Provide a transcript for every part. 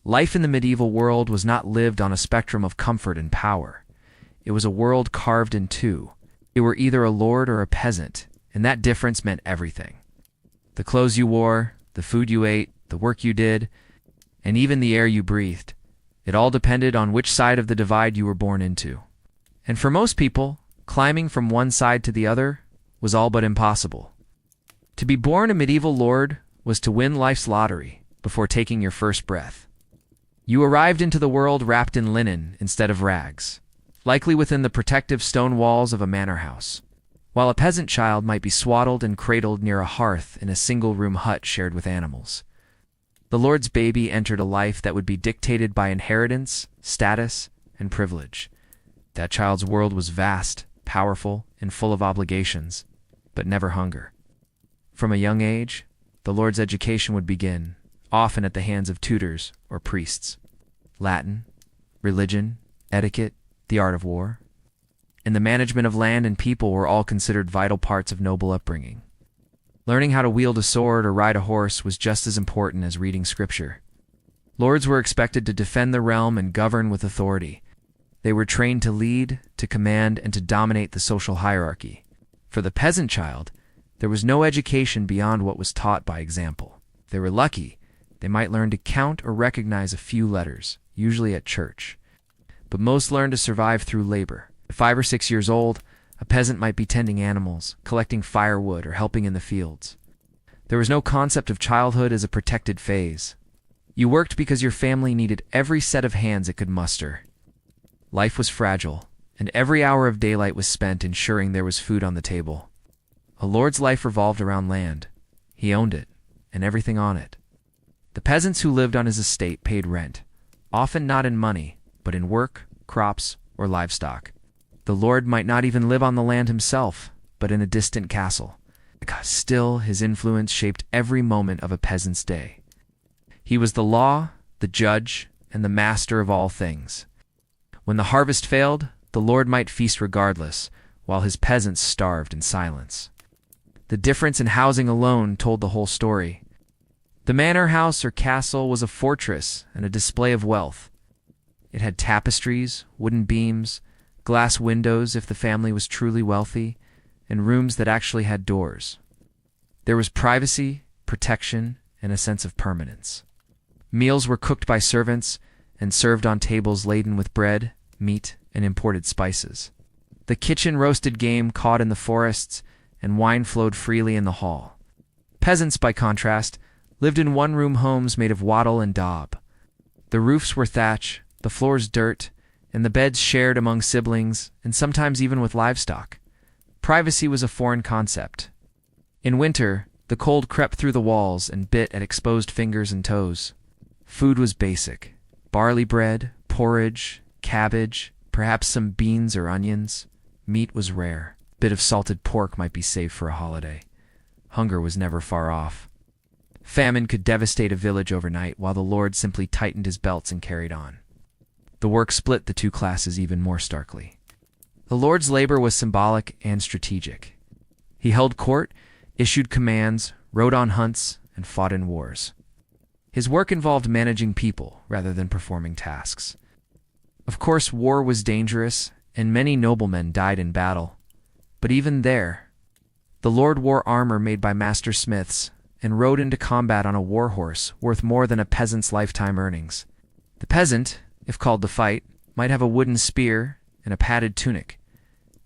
Life in the medieval world was not lived on a spectrum of comfort and power. It was a world carved in two. You were either a lord or a peasant, and that difference meant everything. The clothes you wore, the food you ate, the work you did, and even the air you breathed. It all depended on which side of the divide you were born into. And for most people, climbing from one side to the other was all but impossible. To be born a medieval lord was to win life's lottery before taking your first breath. You arrived into the world wrapped in linen instead of rags, likely within the protective stone walls of a manor house, while a peasant child might be swaddled and cradled near a hearth in a single-room hut shared with animals. The lord's baby entered a life that would be dictated by inheritance, status, and privilege. That child's world was vast, powerful, and full of obligations, but never hunger. From a young age, the lord's education would begin, often at the hands of tutors or priests. Latin, religion, etiquette, the art of war, and the management of land and people were all considered vital parts of noble upbringing. Learning how to wield a sword or ride a horse was just as important as reading scripture. Lords were expected to defend the realm and govern with authority. They were trained to lead, to command, and to dominate the social hierarchy. For the peasant child, there was no education beyond what was taught by example. If they were lucky, they might learn to count or recognize a few letters, usually at church. But most learned to survive through labor. At 5 or 6 years old, a peasant might be tending animals, collecting firewood, or helping in the fields. There was no concept of childhood as a protected phase. You worked because your family needed every set of hands it could muster. Life was fragile, and every hour of daylight was spent ensuring there was food on the table. A lord's life revolved around land. He owned it, and everything on it. The peasants who lived on his estate paid rent, often not in money, but in work, crops, or livestock. The lord might not even live on the land himself, but in a distant castle. Still, his influence shaped every moment of a peasant's day. He was the law, the judge, and the master of all things. When the harvest failed, the lord might feast regardless, while his peasants starved in silence. The difference in housing alone told the whole story. The manor house or castle was a fortress and a display of wealth. It had tapestries, wooden beams, glass windows if the family was truly wealthy, and rooms that actually had doors. There was privacy, protection, and a sense of permanence. Meals were cooked by servants and served on tables laden with bread, meat, and imported spices. The kitchen roasted game caught in the forests, and wine flowed freely in the hall. Peasants, by contrast, lived in one-room homes made of wattle and daub. The roofs were thatch, the floors dirt, and the beds shared among siblings, and sometimes even with livestock. Privacy was a foreign concept. In winter, the cold crept through the walls and bit at exposed fingers and toes. Food was basic: barley bread, porridge, cabbage, perhaps some beans or onions. Meat was rare. A bit of salted pork might be saved for a holiday. Hunger was never far off. Famine could devastate a village overnight, while the lord simply tightened his belts and carried on. The work split the two classes even more starkly. The lord's labor was symbolic and strategic. He held court, issued commands, rode on hunts, and fought in wars. His work involved managing people rather than performing tasks. Of course, war was dangerous, and many noblemen died in battle. But even there, the lord wore armor made by master smiths and rode into combat on a war horse worth more than a peasant's lifetime earnings. The peasant, if called to fight, might have a wooden spear and a padded tunic.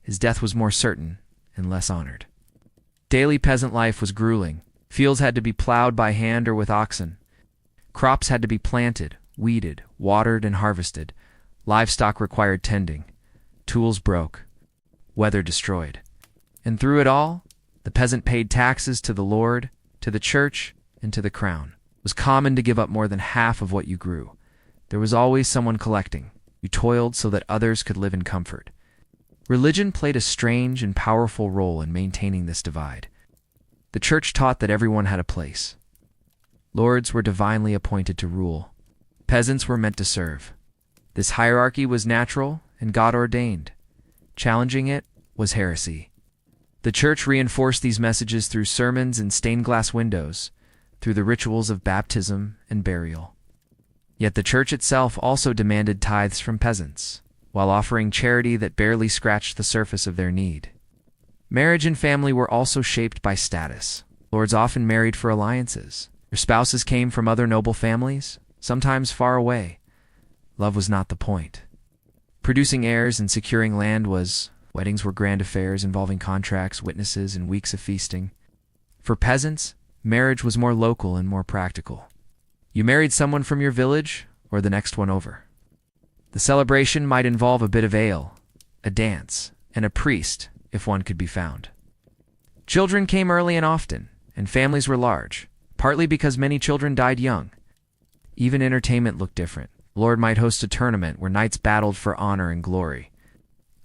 His death was more certain and less honored. Daily peasant life was grueling. Fields had to be plowed by hand or with oxen. Crops had to be planted, weeded, watered, and harvested. Livestock required tending. Tools broke. Weather destroyed. And through it all, the peasant paid taxes to the lord, to the church, and to the crown. It was common to give up more than half of what you grew. There was always someone collecting. You toiled so that others could live in comfort. Religion played a strange and powerful role in maintaining this divide. The church taught that everyone had a place. Lords were divinely appointed to rule. Peasants were meant to serve. This hierarchy was natural and God-ordained. Challenging it was heresy. The church reinforced these messages through sermons and stained glass windows, through the rituals of baptism and burial. Yet the church itself also demanded tithes from peasants, while offering charity that barely scratched the surface of their need. Marriage and family were also shaped by status. Lords often married for alliances. Their spouses came from other noble families, sometimes far away. Love was not the point. Producing heirs and securing land was. Weddings were grand affairs involving contracts, witnesses, and weeks of feasting. For peasants, marriage was more local and more practical. You married someone from your village or the next one over. The celebration might involve a bit of ale, a dance, and a priest, if one could be found. Children came early and often, and families were large, partly because many children died young. Even entertainment looked different. Lord might host a tournament where knights battled for honor and glory.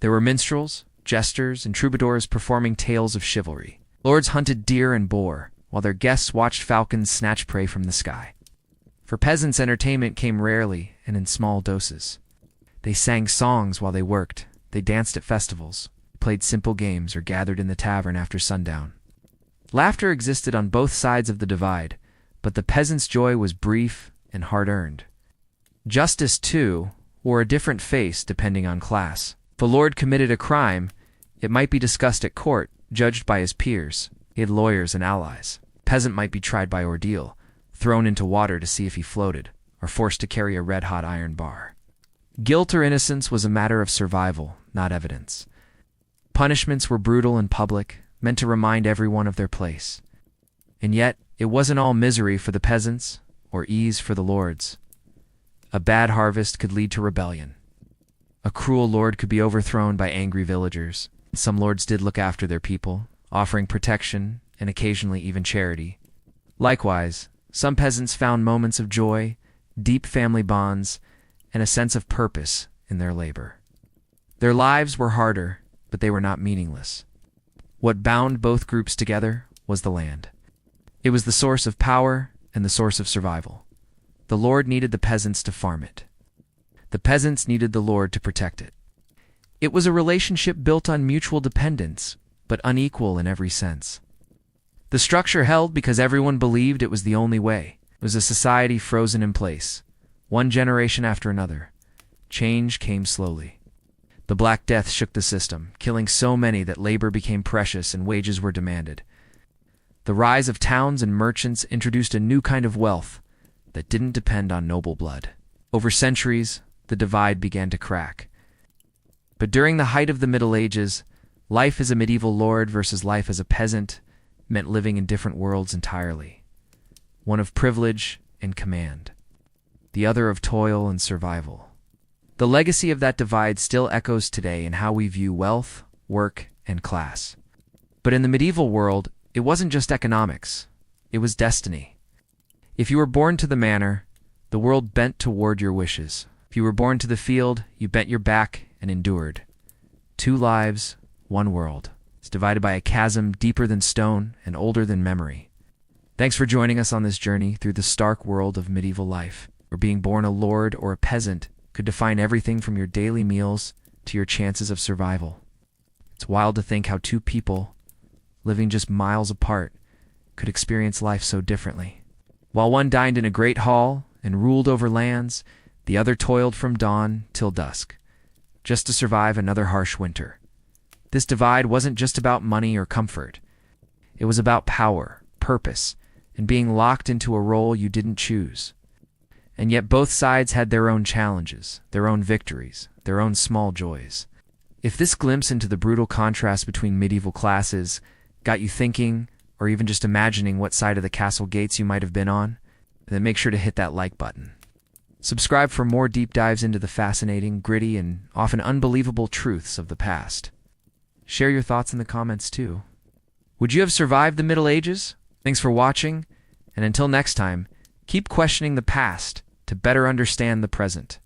There were minstrels, jesters, and troubadours performing tales of chivalry. Lords hunted deer and boar, while their guests watched falcons snatch prey from the sky. For peasants, entertainment came rarely and in small doses. They sang songs while they worked, they danced at festivals, played simple games, or gathered in the tavern after sundown. Laughter existed on both sides of the divide, but the peasant's joy was brief and hard-earned. Justice, too, wore a different face depending on class. If a lord committed a crime, it might be discussed at court, judged by his peers. He had lawyers and allies. A peasant might be tried by ordeal, thrown into water to see if he floated, or forced to carry a red-hot iron bar. Guilt or innocence was a matter of survival, not evidence. Punishments were brutal and public, meant to remind everyone of their place. And yet, it wasn't all misery for the peasants, or ease for the lords. A bad harvest could lead to rebellion. A cruel lord could be overthrown by angry villagers. Some lords did look after their people, offering protection and occasionally even charity. Likewise, some peasants found moments of joy, deep family bonds, and a sense of purpose in their labor. Their lives were harder, but they were not meaningless. What bound both groups together was the land. It was the source of power and the source of survival. The lord needed the peasants to farm it. The peasants needed the lord to protect it. It was a relationship built on mutual dependence, but unequal in every sense. The structure held because everyone believed it was the only way. It was a society frozen in place, one generation after another. Change came slowly. The Black Death shook the system, killing so many that labor became precious and wages were demanded. The rise of towns and merchants introduced a new kind of wealth that didn't depend on noble blood. Over centuries, the divide began to crack. But during the height of the Middle Ages, life as a medieval lord versus life as a peasant meant living in different worlds entirely. One of privilege and command, the other of toil and survival. The legacy of that divide still echoes today in how we view wealth, work, and class. But in the medieval world, it wasn't just economics, it was destiny. If you were born to the manor, the world bent toward your wishes. If you were born to the field, you bent your back and endured. 2 lives, 1 world. It's divided by a chasm deeper than stone and older than memory. Thanks for joining us on this journey through the stark world of medieval life, where being born a lord or a peasant could define everything from your daily meals to your chances of survival. It's wild to think how 2 people, living just miles apart, could experience life so differently. While one dined in a great hall and ruled over lands, the other toiled from dawn till dusk, just to survive another harsh winter. This divide wasn't just about money or comfort. It was about power, purpose, and being locked into a role you didn't choose. And yet both sides had their own challenges, their own victories, their own small joys. If this glimpse into the brutal contrast between medieval classes got you thinking, or even just imagining what side of the castle gates you might have been on, then make sure to hit that like button. Subscribe for more deep dives into the fascinating, gritty, and often unbelievable truths of the past. Share your thoughts in the comments too. Would you have survived the Middle Ages? Thanks for watching, and until next time, keep questioning the past to better understand the present.